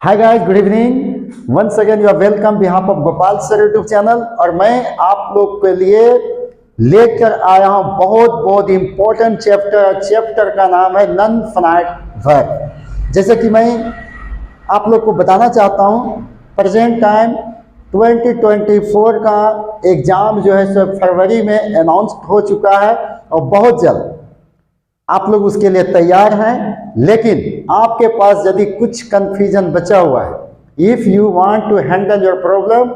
Hi guys, good evening. Once again you are welcome behalf of Gopal sir YouTube channel. और मैं आप लोग के लिए लेकर आया हूं बहुत इंपॉर्टेंट चैप्टर का नाम है नॉन फाइनाइट वर्ब। जैसे कि मैं आप लोग को बताना चाहता हूं, प्रेजेंट टाइम 2024 का एग्जाम जो है सो फरवरी में अनाउंस हो चुका है और बहुत जल्द आप लोग उसके लिए तैयार हैं। लेकिन आपके पास यदि कुछ कंफ्यूजन बचा हुआ है, if you want to handle your problem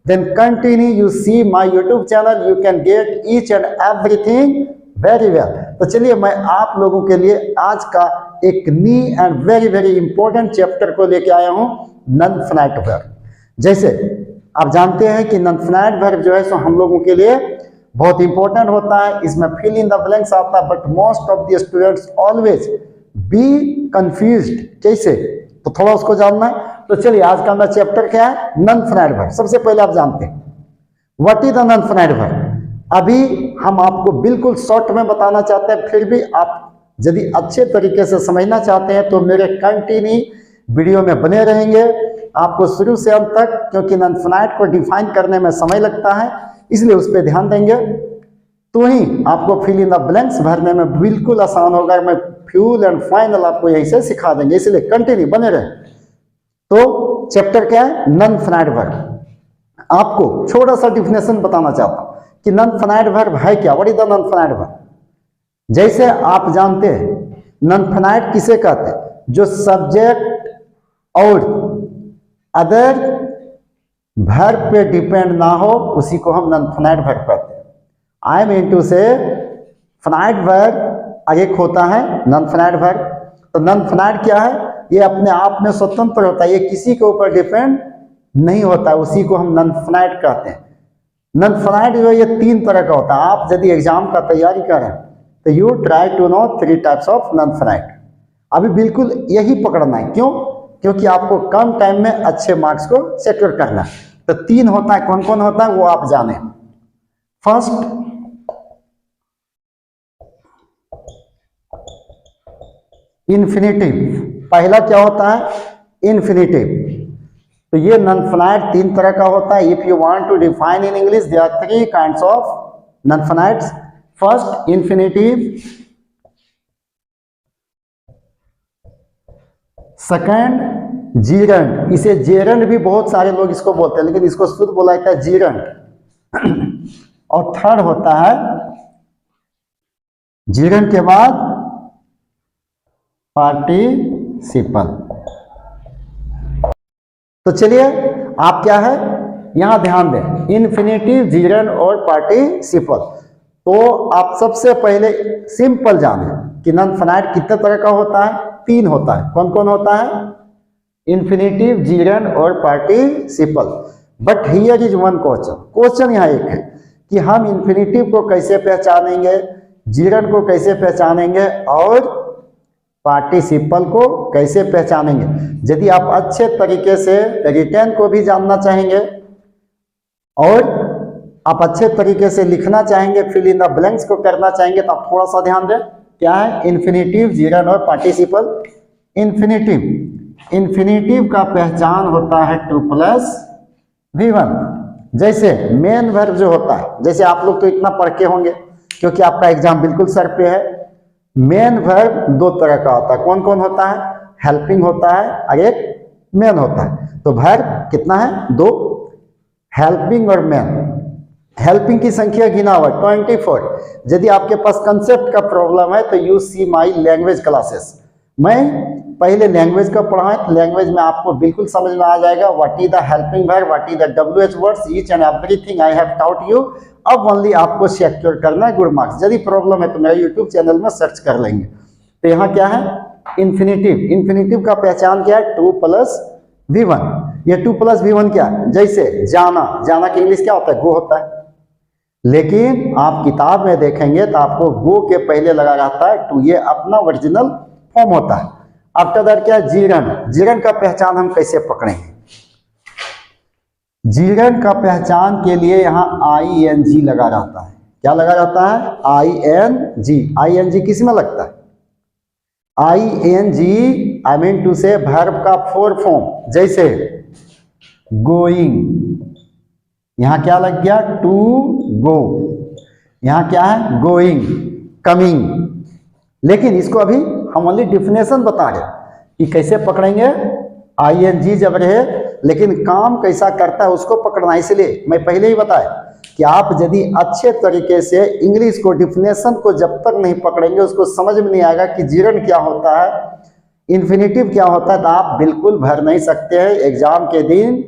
then continue you see my YouTube channel, you can get each and everything very well. तो चलिए मैं आप लोगों के लिए आज का एक new and very important chapter को लेके आया हूं, नॉन फाइनाइट वर्ब। जैसे आप जानते हैं कि नॉन फाइनाइट वर्ब जो है सो हम लोगों के लिए बहुत इंपॉर्टेंट होता है। इसमें फिल इन द ब्लैंक्स आता है, but most of the students always be confused कैसे, तो थोड़ा उसको जानना है। तो चलिए आज का मेरा चैप्टर क्या है, नॉन फाइनाइट वर्ब। सबसे पहले आप जानते हैं what is the non finite verb. अभी हम आपको बिल्कुल शॉर्ट में बताना चाहते हैं, फिर भी आप यदि अच्छे तरीके से समझना चाहते हैं तो मेरे कंटिन्यू वीडियो में बने रहेंगे आपको शुरू से अंत तक, क्योंकि नॉन फाइनाइट को डिफाइन करने में समय लगता है, इसलिए उस पर ध्यान देंगे तो ही आपको फिल इन द ब्लैंक्स भरने में बिल्कुल आसान होगा। मैं फ्यूल एंड फाइनल आपको यहीं से सिखा देंगे, इसलिए कंटिन्यू बने रहे। तो चैप्टर क्या है, नॉन फाइनाइट वर्ब। आपको छोटा सा डिफिनेशन बताना चाहता हूं कि नॉन फाइनाइट वर्ब है क्या, what is the non finite verb. जैसे आप जानते हैं नॉन फाइनाइट किसे कहते हैं, जो सब्जेक्ट और अदर वर्ब पे डिपेंड ना हो, उसी को हम नॉन फाइनाइट वर्ब कहते हैं। आई एम इनटू से फाइनाइट वर्ब एक होता है नॉन फाइनाइट वर्ब। तो नॉन फाइनाइट क्या है, ये अपने आप में स्वतंत्र होता है, ये किसी के ऊपर डिपेंड नहीं होता है, उसी को हम नॉन फाइनाइट कहते हैं। नॉन फाइनाइट जो ये तीन तरह का होता है। आप यदि एग्जाम का तैयारी करें तो you try to know 3 types of non finite. अभी बिल्कुल यही पकड़ना है, क्यों, क्योंकि आपको कम टाइम में अच्छे मार्क्स को सिक्योर करना है। तो तीन होता है, कौन कौन होता है वो आप जाने। First, infinitive. पहला क्या होता है, इन्फिनिटिव। तो ये नॉन फाइनाइट तीन तरह का होता है। If you want to define in English there are 3 kinds of non finites. First, infinitive. Second, gerund. इसे जेरंड भी बहुत सारे लोग इसको बोलते हैं, लेकिन इसको शुद्ध बोला जाता है जीरंड। और थर्ड होता है, जीरंड के बाद पार्टिसिपल। तो चलिए आप क्या है यहां ध्यान दें, इन्फिनिटिव, जीरंड और पार्टिसिपल। तो आप सबसे पहले सिंपल जाने कि नॉन फाइनाइट कितने तरह का होता है, तीन होता है। कौन कौन होता है, इन्फिनिटिव, जीरंड और participle. But here is one question यहाँ एक है कि हम इन्फिनिटिव को कैसे पहचानेंगे, जीरंड को कैसे पहचानेंगे और पार्टिसिपल को कैसे पहचानेंगे। यदि आप अच्छे तरीके से रिटर्न को भी जानना चाहेंगे और आप अच्छे तरीके से लिखना चाहेंगे, फिल इन द ब्लैंक्स को करना चाहेंगे, तो आप थोड़ा सा ध्यान दें क्या है, इन्फिनिटिव, जीरंड और पार्टिसिपल। इन्फिनिटिव का पहचान होता है 2+V1। जैसे मेन वर्ब जो होता है, जैसे आप लोग तो इतना पढ़ के होंगे क्योंकि आपका एग्जाम बिल्कुल सर पे है। मेन वर्ब दो तरह का होता है। कौन कौन होता है, हेल्पिंग होता है और एक मेन होता है। तो वर्ब कितना है, दो, हेल्पिंग और मेन। हेल्पिंग की संख्या गिना हुआ 24। यदि आपके पास कंसेप्ट का प्रॉब्लम है तो you see my language classes. मैं पहले लैंग्वेज का पढ़ा है, तो लैंग्वेज में आपको बिल्कुल समझ में आ जाएगा what is the helping verb, what is the WH words, each and everything I have taught you. अब ओनली आपको सिक्योर करना है गुड मार्क्स। यदि प्रॉब्लम है तो मेरे यूट्यूब चैनल में सर्च कर लेंगे। तो यहाँ क्या है, इन्फिनिटिव। इन्फिनिटिव का पहचान क्या है, 2+V1। ये 2+V1 क्या है, जैसे जाना, जाना की इंग्लिश क्या होता है, गो होता है। लेकिन आप किताब में देखेंगे तो आपको गो के पहले लगा रहता है टू, ये अपना ओरिजिनल फॉर्म होता है। आफ्टर दैट क्या, जीरंड। जीरंड का पहचान हम कैसे पकड़ेंगे, जीरंड का पहचान के लिए यहाँ ING लगा रहता है। क्या लगा रहता है, ING। ING किस में लगता है, ING आई मीन टू से वर्ब का फोर फॉर्म, जैसे गोइंग, यहां क्या लग गया, टू गो, यहां क्या है, गोइंग, कमिंग। लेकिन इसको अभी हम ओनली डिफिनेशन बता रहे कि कैसे पकड़ेंगे, आईएनजी जब रहे, लेकिन काम कैसा करता है उसको पकड़ना। इसलिए मैं पहले ही बताया कि आप यदि अच्छे तरीके से इंग्लिश को, डिफिनेशन को जब तक नहीं पकड़ेंगे, उसको समझ में नहीं आएगा कि जीरन क्या होता है, इन्फिनेटिव क्या होता है, तो आप बिल्कुल भर नहीं सकते हैं। एग्जाम के दिन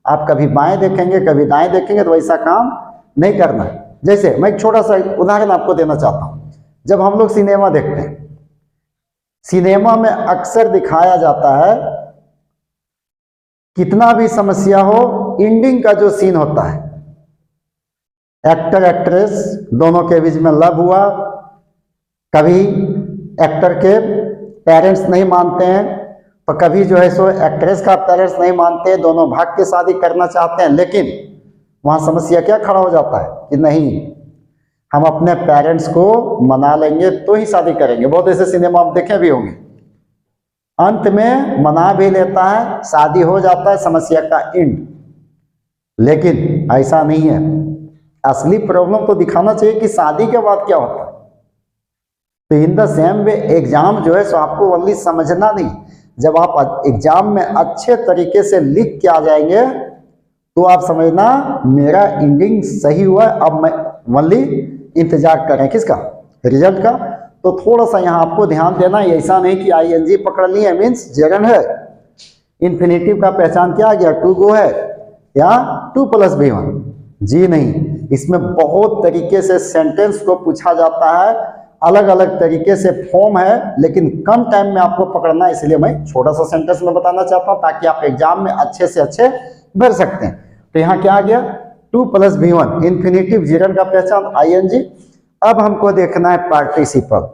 आप कभी बाएं देखेंगे कभी दाएं देखेंगे, तो वैसा काम नहीं करना। जैसे मैं एक छोटा सा उदाहरण आपको देना चाहता हूं। जब हम लोग सिनेमा देखते हैं, सिनेमा में अक्सर दिखाया जाता है, कितना भी समस्या हो, एंडिंग का जो सीन होता है, एक्टर एक्ट्रेस दोनों के बीच में लव हुआ, कभी एक्टर के पेरेंट्स नहीं मानते हैं, तो कभी जो है सो एक्ट्रेस का पेरेंट्स नहीं मानते हैं, दोनों भाग के शादी करना चाहते हैं। लेकिन वहां समस्या क्या खड़ा हो जाता है कि नहीं, हम अपने पेरेंट्स को मना लेंगे तो ही शादी करेंगे। बहुत ऐसे सिनेमा आप देखे भी होंगे, अंत में मना भी लेता है, शादी हो जाता है, समस्या का एंड। लेकिन ऐसा नहीं है, असली प्रॉब्लम तो दिखाना चाहिए कि शादी के बाद क्या होता है। तो in the same way exam जो है सो आपको ओनली समझना नहीं, जब आप एग्जाम में अच्छे तरीके से लिख के आ जाएंगे तो आप समझना मेरा एंडिंग सही हुआ, अब मैं ओनली इंतजार कर रहे हैं किसका, रिजल्ट का। तो थोड़ा सा यहाँ आपको ध्यान देना, ऐसा नहीं कि आईएनजी पकड़ ली है मीन्स जरन है। इन्फिनेटिव का पहचान क्या आ गया, टू गो है या टू प्लस V1, जी नहीं। इसमें बहुत तरीके से सेंटेंस को पूछा जाता है, अलग अलग तरीके से फॉर्म है, लेकिन कम टाइम में आपको पकड़ना है, इसलिए मैं छोटा सा सेंटेंस में बताना चाहता हूं ताकि आप एग्जाम में अच्छे से अच्छे भर सकते हैं। तो यहाँ क्या आ गया, two plus V1, infinitive Jiran का पहचान आईएनजी। अब हमको देखना है पार्टिसिपल।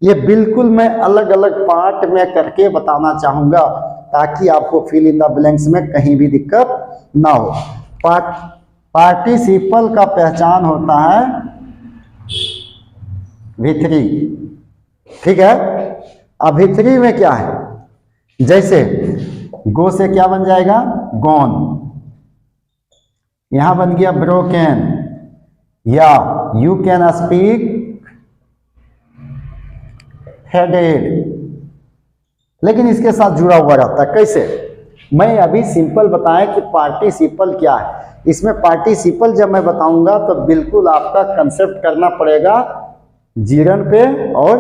ये बिल्कुल मैं अलग अलग पार्ट में करके बताना चाहूंगा ताकि आपको फिल इन द ब्लैंक्स में कहीं भी दिक्कत ना हो। पार्टिसिपल का पहचान होता है V3, ठीक है। अब V3 में क्या है, जैसे गो से क्या बन जाएगा, गॉन, यहां बन गया ब्रोकन, या यू कैन स्पीक हेडेड, लेकिन इसके साथ जुड़ा हुआ रहता है। कैसे, मैं अभी सिंपल बताया कि पार्टिसिपल क्या है। इसमें पार्टिसिपल जब मैं बताऊंगा तो बिल्कुल आपका कंसेप्ट करना पड़ेगा जीरन पे और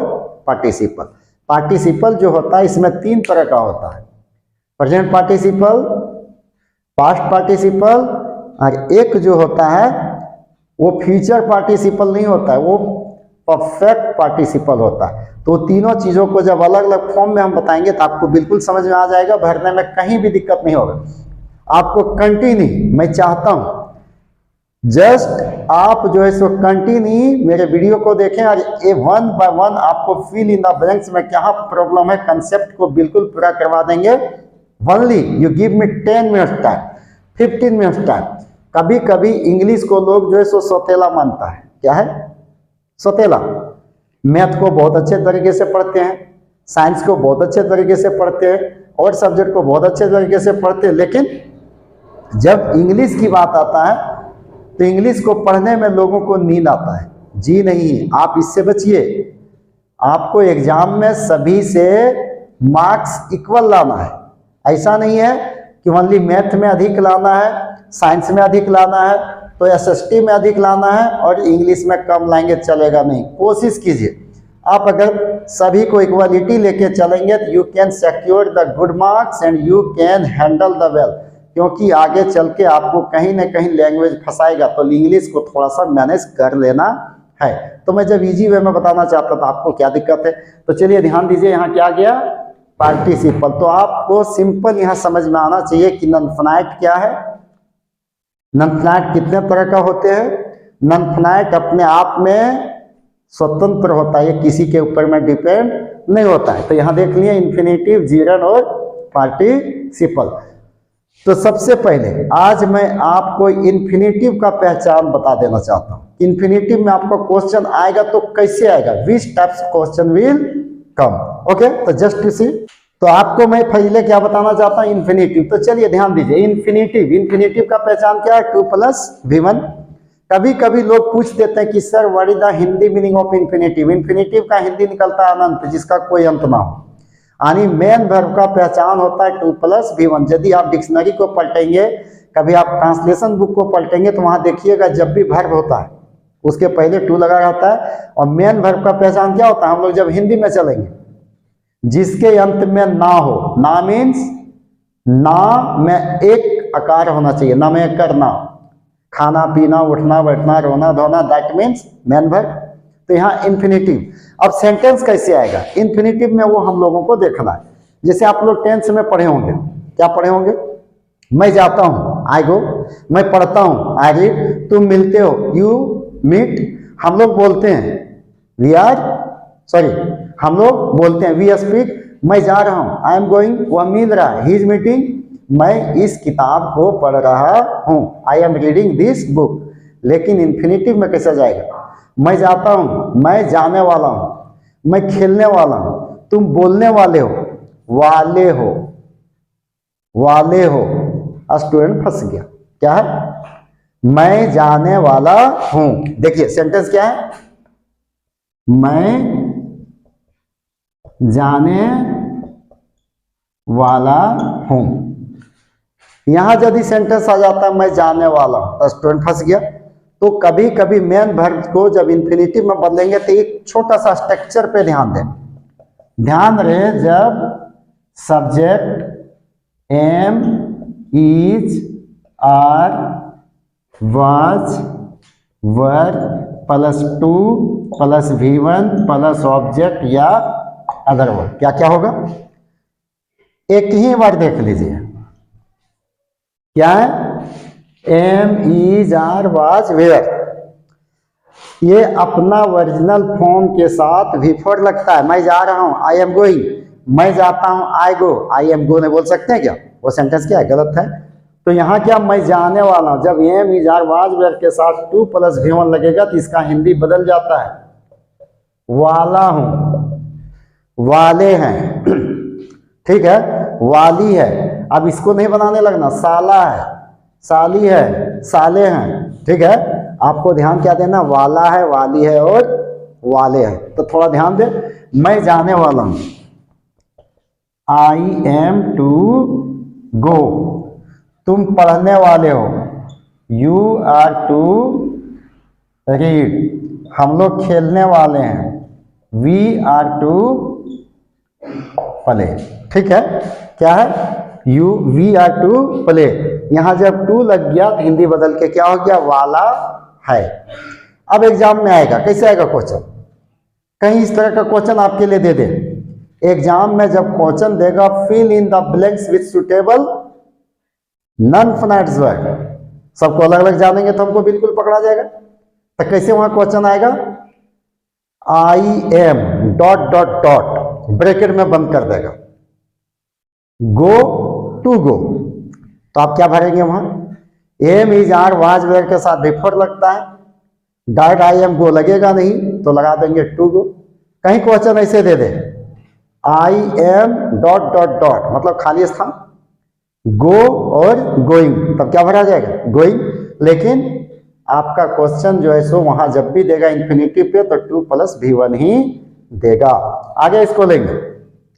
पार्टिसिपल। पार्टिसिपल जो होता है इसमें तीन तरह का होता है, प्रेजेंट पार्टिसिपल, पास्ट पार्टिसिपल, और एक जो होता है वो फ्यूचर पार्टिसिपल नहीं होता है, वो परफेक्ट पार्टिसिपल होता है। तो तीनों चीजों को जब अलग अलग फॉर्म में हम बताएंगे तो आपको बिल्कुल समझ में आ जाएगा, भरने में कहीं भी दिक्कत नहीं होगा। आपको कंटिन्यू मैं चाहता हूं जस्ट आप जो है सो कंटिन्यू मेरे वीडियो को देखें और ये वन बाय वन आपको फिल इन द ब्लैंक्स में क्या प्रॉब्लम है, कंसेप्ट को बिल्कुल पूरा करवा देंगे। Only you give me 10 minutes time, 15 minutes time. कभी कभी इंग्लिश को लोग जो है सो सौतेला मानता है, क्या है सौतेला। मैथ को बहुत अच्छे तरीके से पढ़ते हैं, साइंस को बहुत अच्छे तरीके से पढ़ते हैं, और सब्जेक्ट को बहुत अच्छे तरीके से पढ़ते हैं, लेकिन जब इंग्लिश की बात आता है तो इंग्लिश को पढ़ने में लोगों को नींद आता है। जी नहीं, आप इससे बचिए। आपको एग्जाम में सभी से मार्क्स इक्वल लाना है। ऐसा नहीं है कि ओनली मैथ में अधिक लाना है, साइंस में अधिक लाना है, तो एसएसटी में अधिक लाना है और इंग्लिश में कम लाएंगे, चलेगा नहीं। कोशिश कीजिए, आप अगर सभी को इक्वालिटी लेके चलेंगे तो you can secure the good marks and you can handle the well, क्योंकि आगे चल के आपको कहीं ना कहीं लैंग्वेज फंसाएगा, तो इंग्लिश को थोड़ा सा मैनेज कर लेना है। तो मैं जब इजी वे में बताना चाहता था आपको क्या दिक्कत है, तो चलिए ध्यान दीजिए। यहाँ क्या गया, पार्टिसिपल। तो आपको सिंपल यहाँ समझ में आना चाहिए कि नॉन फाइनाइट क्या है, नॉन फाइनाइट कितने तरह का होते हैं। नॉन फाइनाइट अपने आप में स्वतंत्र होता है, ये किसी के ऊपर में डिपेंड नहीं होता है। तो यहाँ देख लिए इन्फिनेटिव, जीरन और पार्टिसिपल। तो सबसे पहले आज मैं आपको इन्फिनेटिव का पहचान बता देना चाहता हूं। इन्फिनेटिव में आपका क्वेश्चन आएगा तो कैसे आएगा, which types question will come. Okay, तो जस्ट टू सी तो आपको मैं पहले क्या बताना चाहता हूं, इन्फिनेटिव। तो चलिए ध्यान दीजिए, इन्फिनेटिव, इन्फिनेटिव का पहचान क्या है, 2 + V1। कभी कभी लोग पूछ देते हैं कि sir what is the Hindi meaning of infinitive. Infinitive का हिंदी निकलता है अनंत, जिसका कोई अंत ना हो। यानी मेन वर्ब का पहचान होता है 2 + V1। यदि आप डिक्शनरी को पलटेंगे, कभी आप ट्रांसलेशन बुक को पलटेंगे, तो वहां देखिएगा जब भी वर्ब होता है उसके पहले 2 लगा रहता है। और मेन वर्ब का पहचान क्या होता है, हम लोग जब हिंदी में चलेंगे, जिसके अंत में ना हो। ना मीन्स ना में एक आकार होना चाहिए, ना में करना, खाना पीना उठना बैठना रोना धोना, दैट मीन्स मेन वर्ब। तो यहाँ इन्फिनेटिव। अब सेंटेंस कैसे आएगा इन्फिनेटिव में, वो हम लोगों को देखना है। जैसे आप लोग टेंस में पढ़े होंगे, क्या पढ़े होंगे, मैं जाता हूँ, आई गो। मैं पढ़ता हूँ, आई रीड। तुम मिलते हो, यू मीट। हम लोग बोलते हैं, वी आर, सॉरी, हम लोग बोलते हैं, वी स्पीक। मैं जा रहा हूँ, आई एम गोइंग। वह मिल रहा है, ही इज मीटिंग। मैं इस किताब को पढ़ रहा हूँ, I am reading this book. लेकिन इन्फिनेटिव में कैसे जाएगा, मैं जाता हूँ, मैं जाने वाला हूँ, मैं खेलने वाला हूँ, तुम बोलने वाले हो, वाले हो, वाले हो। स्टूडेंट फंस गया, क्या है, मैं जाने वाला हूं। देखिए सेंटेंस क्या है, मैं जाने वाला हूं। यहां यदि सेंटेंस आ जाता है मैं जाने वाला हूं, तो स्टूडेंट फंस गया। तो कभी कभी मेन वर्ब को जब इन्फिनेटिव में बदलेंगे तो एक छोटा सा स्ट्रक्चर पे ध्यान दें। ध्यान रहे, जब subject am, is, are, was, verb +2 + V1 + object या अदर वर्ड, क्या क्या होगा, एक ही बार देख लीजिए, क्या है, am, is, are, was, were. ये अपना ओरिजिनल फॉर्म के साथ V4 लगता है। मैं जा रहा हूं, आई एम गोइंग। मैं जाता हूं, आई गो। आई एम गो नहीं बोल सकते हैं क्या, वो सेंटेंस क्या है, गलत है। तो यहाँ क्या, मैं जाने वाला हूं, जब am, is, are, was, were के साथ 2 + V1 लगेगा तो इसका हिंदी बदल जाता है, वाला हूं, वाले हैं। ठीक है, वाली है। अब इसको नहीं बनाने लगना, साला है, साली है, साले हैं। ठीक है, आपको ध्यान क्या देना, वाला है, वाली है और वाले हैं। तो थोड़ा ध्यान दे, मैं जाने वाला हूं, आई एम टू गो। तुम पढ़ने वाले हो, यू आर टू रीड। हम लोग खेलने वाले हैं, वी आर टू प्ले। ठीक है, क्या है, you, we are to play. यहां जब 2 लग गया तो हिंदी बदल के क्या हो गया, वाला है। अब एग्जाम में आएगा, कैसे आएगा क्वेश्चन, कहीं इस तरह का क्वेश्चन आपके लिए दे दे। एग्जाम में जब क्वेश्चन देगा, fill in the blanks with suitable non finites word, सबको अलग अलग जानेंगे तो हमको बिल्कुल पकड़ा जाएगा। तो कैसे वहां क्वेश्चन आएगा, आई am dot dot dot bracket में बंद कर देगा, गो टू गो। तो आप क्या भरेंगे वहां, am, is, are, was, were के साथ V4 लगता है, डॉट आई एम गो लगेगा नहीं तो लगा देंगे टू गो। कहीं क्वेश्चन ऐसे दे दे, I am dot dot dot मतलब खाली स्थान, गो और गोइंग, तब क्या भरा जाएगा, गोइंग। लेकिन आपका क्वेश्चन जो है सो वहां जब भी देगा इन्फिनिटिव पे तो 2 + V1 ही देगा। आगे इसको लेंगे,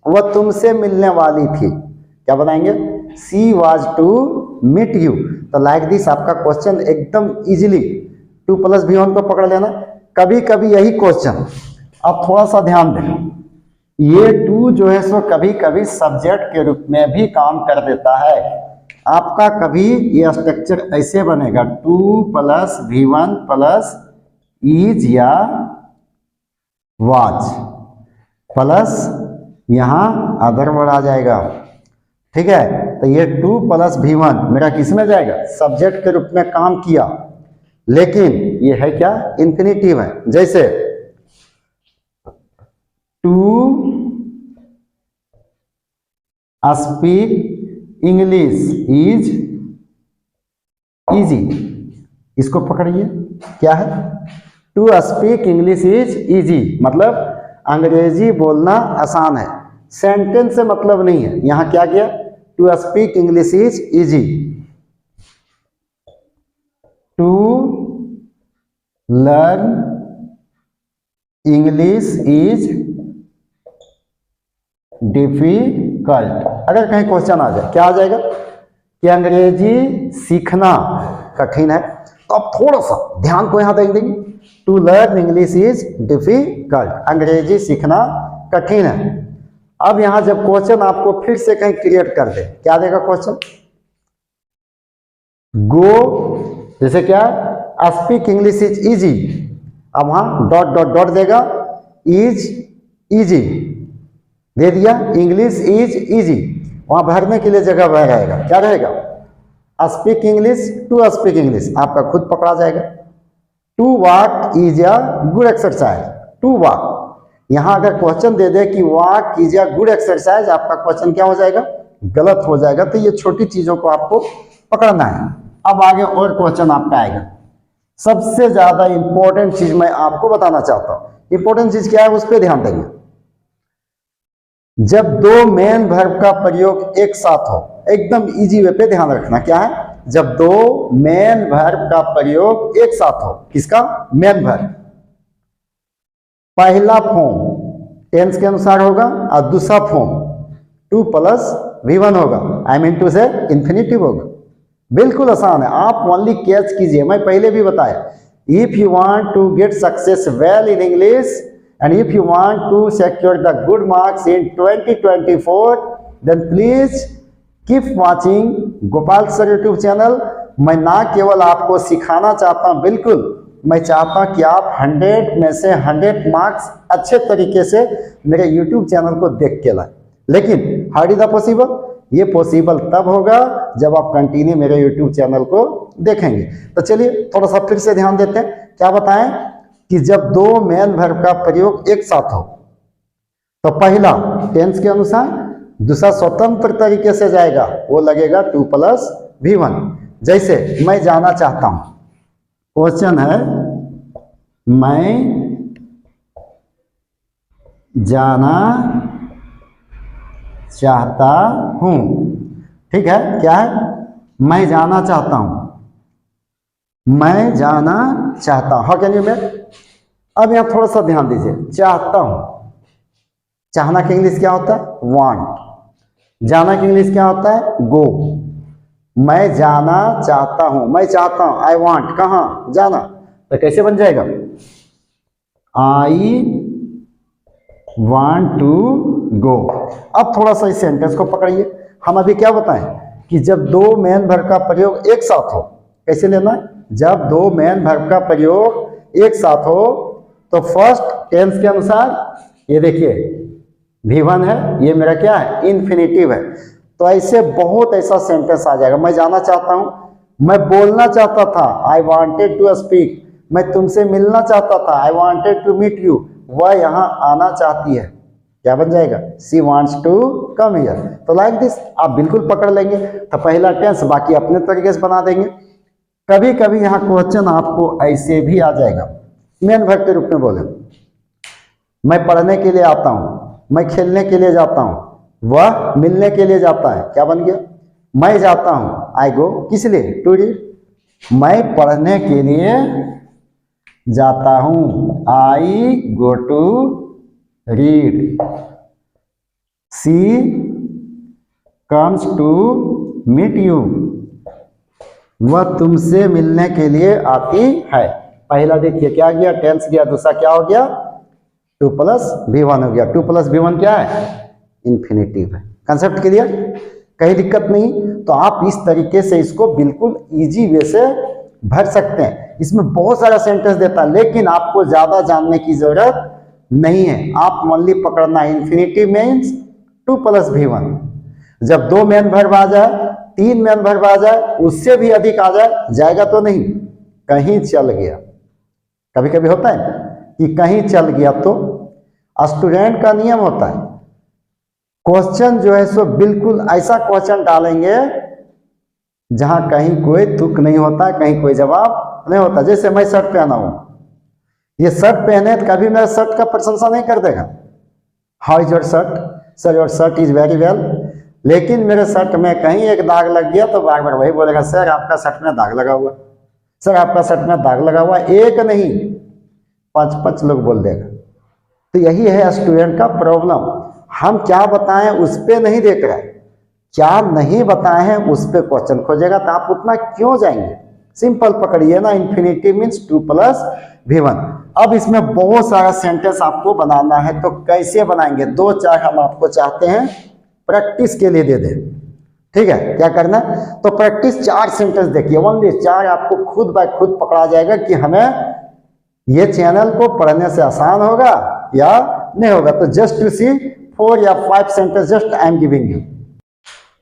वह तुमसे मिलने वाली थी, क्या बताएंगे, she was to meet you. तो लाइक दिस आपका क्वेश्चन एकदम इजीली 2 + V1 को पकड़ लेना। कभी कभी यही क्वेश्चन, अब थोड़ा सा ध्यान दें, ये 2 जो है सो कभी कभी सब्जेक्ट के रूप में भी काम कर देता है। आपका कभी ये स्ट्रक्चर ऐसे बनेगा, 2 + V1 + इज या वाज प्लस यहां अदर वर्ड आ जाएगा। ठीक है, तो ये 2 + V1 मेरा किस में जाएगा, सब्जेक्ट के रूप में काम किया, लेकिन ये है क्या, इन्फिनेटिव है। जैसे to speak English is easy, इसको पकड़िए, क्या है, to speak English is easy मतलब अंग्रेजी बोलना आसान है। सेंटेंस से मतलब नहीं है। यहां क्या किया, to speak English is easy, to learn English is difficult. अगर कहीं क्वेश्चन आ जाए, क्या आ जाएगा कि अंग्रेजी सीखना कठिन है, तो आप थोड़ा सा ध्यान को यहां देंगे, to learn English is difficult, अंग्रेजी सीखना कठिन है। अब यहां जब क्वेश्चन आपको फिर से कहीं क्रिएट कर दे, क्या देगा क्वेश्चन, गो, जैसे क्या, स्पीक इंग्लिश इज इजी, अब वहां डॉट डॉट डॉट देगा, इज इजी दे दिया, इंग्लिश इज इजी, वहां भरने के लिए जगह भर रहेगा, क्या रहेगा, speak English, to speak English, आपका खुद पकड़ा जाएगा। To walk is a good exercise, to walk, यहां अगर क्वेश्चन दे दे कि walk is a good exercise, आपका क्वेश्चन क्या हो जाएगा, गलत हो जाएगा। तो ये छोटी चीजों को आपको पकड़ना है। अब आगे और क्वेश्चन आपका आएगा। सबसे ज्यादा इंपॉर्टेंट चीज मैं आपको बताना चाहता हूं, इंपॉर्टेंट चीज क्या है उस पर ध्यान देंगे। जब दो मेन वर्ब का प्रयोग एक साथ हो, एकदम इजी वे पे ध्यान रखना, क्या है, जब दो मेन वर्ब का प्रयोग एक साथ हो, किसका, मेन वर्ब, पहला फॉर्म टेंस के अनुसार होगा और दूसरा फॉर्म टू प्लस V1 होगा, आई मीन टू से इंफिनिटिव होगा। बिल्कुल आसान है, आप ओनली कैच कीजिए। मैं पहले भी बताया, if you want to get success well in English and if you want to secure the good marks in 2024 then please keep watching Gopal sir YouTube channel. मैं ना केवल आपको सिखाना चाहता हूं, बिल्कुल मैं चाहता हूं कि आप 100 में से 100 मार्क्स अच्छे तरीके से मेरे यूट्यूब चैनल को देख के लाए। लेकिन हाउ इज द पॉसिबल, ये पॉसिबल तब होगा जब आप कंटिन्यू मेरे यूट्यूब चैनल को देखेंगे। तो चलिए थोड़ा सा फिर से ध्यान देते हैं, क्या बताएं कि जब दो मेन वर्ब का प्रयोग एक साथ हो तो पहला टेंस के अनुसार, दूसरा स्वतंत्र तरीके से जाएगा, वो लगेगा टू प्लस V1। जैसे मैं जाना चाहता हूं, क्वेश्चन है मैं जाना चाहता हूं, ठीक है, क्या है, मैं जाना चाहता हूं, मैं जाना चाहता हूं, हाउ कैन यू मेक। अब यहां थोड़ा सा ध्यान दीजिए, चाहता हूं, चाहना की इंग्लिश क्या होता है, वांट, जाना की इंग्लिश क्या होता है, गो। मैं जाना चाहता हूं, मैं चाहता हूं, आई वांट, कहां, जाना, तो कैसे बन जाएगा, आई वांट टू गो। अब थोड़ा सा इस सेंटेंस को पकड़िए, हम अभी क्या बताएं कि जब दो मेन वर्ब का प्रयोग एक साथ हो, कैसे लेना है, जब दो मेन वर्ब का प्रयोग एक साथ हो तो फर्स्ट टेंस के अनुसार, ये देखिए V1 है, ये मेरा क्या है, इन्फिनिटिव है। तो ऐसे बहुत ऐसा सेंटेंस आ जाएगा, मैं जाना चाहता हूं, मैं बोलना चाहता था, आई वांटेड टू स्पीक, मैं तुमसे मिलना चाहता था, I wanted to meet you, वह यहां आना चाहती है, क्या बन जाएगा, she wants to come here. तो लाइक दिस आप बिल्कुल पकड़ लेंगे। तो पहला टेंस बाकी अपने तरीके से बना देंगे। कभी कभी यहाँ क्वेश्चन आपको ऐसे भी आ जाएगा, मेन वर्ब के रूप में बोले, मैं पढ़ने के लिए आता हूं, मैं खेलने के लिए जाता हूं, वह मिलने के लिए जाता है, क्या बन गया, मैं जाता हूं, आई गो, किस लिए, टू रीड, मैं पढ़ने के लिए जाता हूं, I go to read, she comes to meet you, वह तुमसे मिलने के लिए आती है। पहला देखिए क्या गया, टेंस गया, दूसरा क्या हो गया, टू प्लस V1 हो गया। टू प्लस V1 क्या है, इन्फिनिटिव है। कंसेप्ट क्लियर, कहीं दिक्कत नहीं। तो आप इस तरीके से इसको बिल्कुल इजी वे से भर सकते हैं। इसमें बहुत सारा सेंटेंस देता है, लेकिन आपको ज्यादा जानने की जरूरत नहीं है। आप ओनली पकड़ना, infinitive means two plus V1। जब दो मेन वर्ब आ जाए, तीन मेन वर्ब आ जाए, उससे भी अधिक आ जाए, जाएगा तो नहीं, कहीं चल गया। कभी कभी होता है कि कहीं चल गया, तो स्टूडेंट का नियम होता है, क्वेश्चन जो है सो बिल्कुल ऐसा क्वेश्चन डालेंगे जहां कहीं कोई तुक नहीं होता, कहीं कोई जवाब नहीं होता। जैसे मैं शर्ट पहना हूं, ये शर्ट पहने तो कभी मेरा शर्ट का प्रशंसा नहीं कर देगा, how is your shirt, sir your shirt is very well, लेकिन मेरे शर्ट में कहीं एक दाग लग गया तो बार बार वही बोलेगा सर आपका शर्ट में दाग लगा हुआ, सर आपका शर्ट में दाग लगा हुआ। एक नहीं 5-5 लोग बोल देगा। तो यही है स्टूडेंट का प्रॉब्लम, हम क्या बताएं उस पर नहीं देख रहे, क्या नहीं बताए हैं उस पर क्वेश्चन खोजेगा, तो आप उतना क्यों जाएंगे। सिंपल पकड़िए ना, इन्फिनिटी मीन्स 2 + V1। अब इसमें बहुत सारा सेंटेंस आपको बनाना है, तो कैसे बनाएंगे, 2-4 हम आपको चाहते हैं प्रैक्टिस के लिए दे दें। ठीक है, क्या करना है, तो प्रैक्टिस 4 सेंटेंस देखिए, ओनली 4 आपको खुद बाय खुद पकड़ा जाएगा कि हमें ये चैनल को पढ़ने से आसान होगा या नहीं होगा। तो जस्ट टू सी 4 या 5 sentence just I am giving you.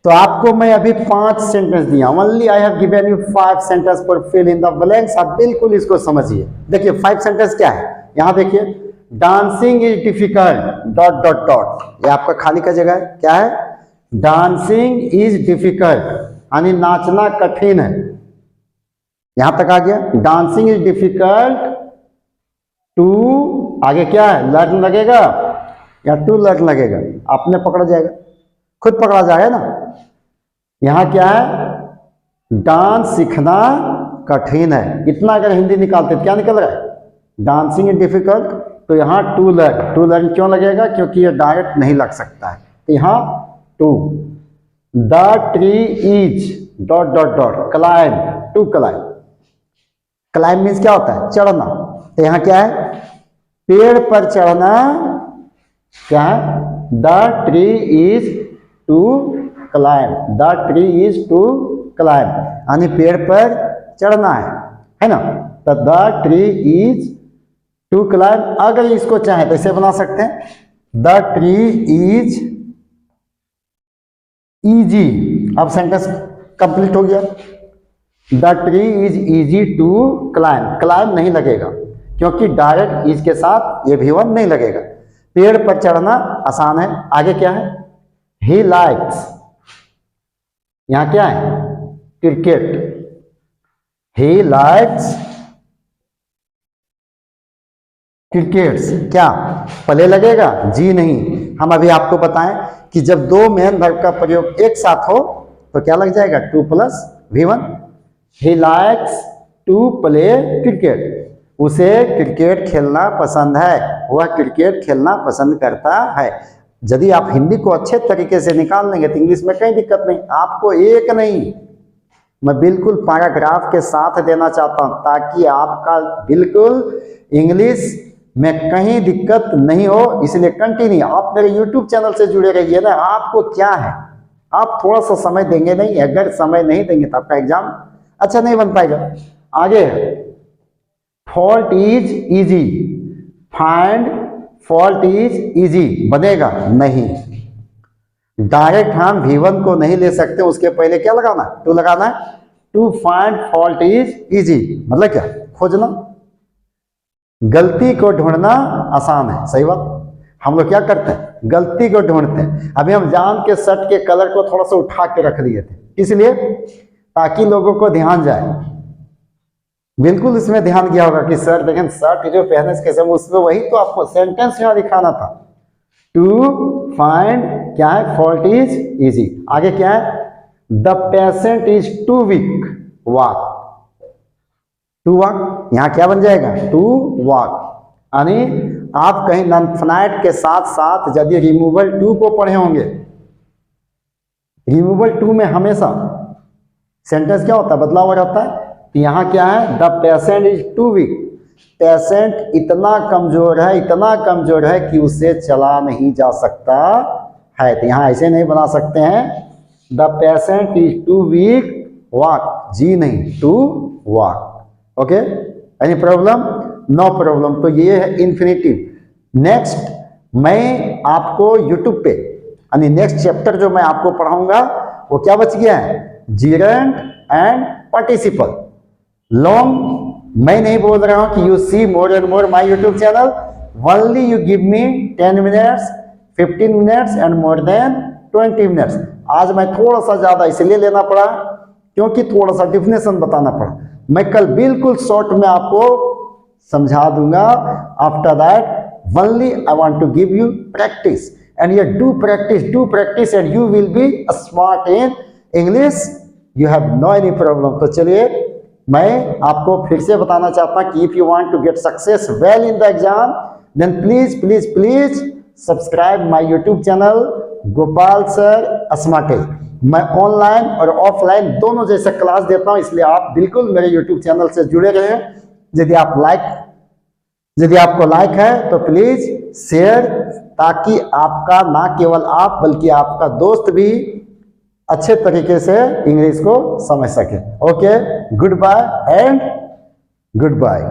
तो आपको मैं अभी 5 सेंटेंस दिया, only I have given you 5 sentence for fill in the blanks. आप बिल्कुल इसको समझिए। देखिए 5 सेंटेंस क्या है, यहां देखिए, dancing is difficult dot dot dot, ये आपका खाली का जगह है, क्या है, डांसिंग इज डिफिकल्ट यानी नाचना कठिन है, यहां तक आ गया। डांसिंग इज डिफिकल्ट टू, आगे क्या है, लर्न लगेगा या टू लर्न लगेगा, आपने पकड़ा जाएगा, खुद पकड़ा जाएगा ना। यहां क्या है, डांस सीखना कठिन है, इतना अगर हिंदी निकालते तो क्या निकल रहा है, डांसिंग इज डिफिकल्ट, तो यहां टू लर्न क्यों लगेगा, क्योंकि ये डायरेक्ट नहीं लग सकता है, तो यहां to. The tree is dot dot dot climb, to climb, climb means क्या होता है, चढ़ना, तो यहां क्या है, पेड़ पर चढ़ना, क्या है, the tree is to climb, the tree is to climb यानी पेड़ पर चढ़ना है ना। तो the tree is to climb, अगर इसको चाहे तो इसे बना सकते हैं, द ट्री इज इजी। अब सेंटेंस कंप्लीट हो गया, the tree is easy to climb, climb नहीं लगेगा क्योंकि डायरेक्ट इज के साथ ये V1 नहीं लगेगा, पेड़ पर चढ़ना आसान है। आगे क्या है, ही लाइक्स, यहां क्या है, क्रिकेट, ही लाइक्स क्रिकेट्स, क्या प्ले लगेगा, जी नहीं। हम अभी आपको बताएं कि जब 2 मेन वर्ब का प्रयोग एक साथ हो तो क्या लग जाएगा, 2 + V1। He likes to play cricket, उसे क्रिकेट खेलना पसंद है, वह क्रिकेट खेलना पसंद करता है। यदि आप हिंदी को अच्छे तरीके से निकाल लेंगे तो इंग्लिश में कहीं दिक्कत नहीं। आपको एक नहीं, मैं बिल्कुल पैराग्राफ के साथ देना चाहता हूं ताकि आपका बिल्कुल इंग्लिश में कहीं दिक्कत नहीं हो, इसलिए कंटिन्यू आप मेरे YouTube चैनल से जुड़े रहिए ना। आपको क्या है, आप थोड़ा सा समय देंगे नहीं, अगर समय नहीं देंगे तो आपका एग्जाम अच्छा नहीं बन पाएगा। आगे fault is easy, find fault is easy बनेगा नहीं, डायरेक्ट हम V1 को नहीं ले सकते, उसके पहले क्या लगाना, टू लगाना है, to find fault is easy मतलब क्या, खोजना, गलती को ढूंढना आसान है। सही बात, हम लोग क्या करते हैं, गलती को ढूंढते हैं। अभी हम जान के शर्ट के कलर को थोड़ा सा उठा के रख दिए थे, इसलिए ताकि लोगों को ध्यान जाए। बिल्कुल इसमें ध्यान गया होगा कि सर देखें शर्ट जो पहने कैसे, उसमें वही तो आपको सेंटेंस यहाँ दिखाना था, टू फाइंड क्या है, फॉल्ट इज इजी। आगे क्या है, the patient is too weak walk, to walk यहां क्या बन जाएगा, टू वॉक। यानी आप कहीं नॉन के साथ साथ यदि रिमूवल टू को पढ़े होंगे, रिमूवल टू में हमेशा सेंटेंस क्या होता है, बदला हुआ रहता है। तो यहां क्या है, the patient is too weak, patient इतना कमजोर है, इतना कमजोर है कि उसे चला नहीं जा सकता है। तो यहां ऐसे नहीं बना सकते हैं, the patient is too weak walk, जी नहीं, to walk. Okay, any problem, no problem. तो ये है इन्फिनिटिव। नेक्स्ट मैं आपको यूट्यूब पे यानी नेक्स्ट चैप्टर जो मैं आपको पढ़ाऊंगा वो क्या बच गया है, जीरेंट एंड पार्टिसिपल। लॉन्ग मैं नहीं बोल रहा हूं कि you see more and more my YouTube channel, only you give me 10 minutes 15 minutes and more than 20 minutes. आज मैं थोड़ा सा ज्यादा इसलिए लेना पड़ा क्योंकि थोड़ा सा डिफिनेशन बताना पड़ा। मैं कल बिल्कुल शॉर्ट में आपको समझा दूंगा। After that only I want to give you practice and you do practice and you will be smart in English. You have no any problem. तो चलिए मैं आपको फिर से बताना चाहता हूँ कि if you want to get success well in the exam, then please subscribe my YouTube channel Gopal sir smart. मैं ऑनलाइन और ऑफलाइन दोनों जैसे क्लास देता हूं, इसलिए आप बिल्कुल मेरे YouTube चैनल से जुड़े रहें। यदि आपको लाइक है तो प्लीज शेयर, ताकि आपका ना केवल आप बल्कि आपका दोस्त भी अच्छे तरीके से इंग्लिश को समझ सके। Okay, good bye and good bye.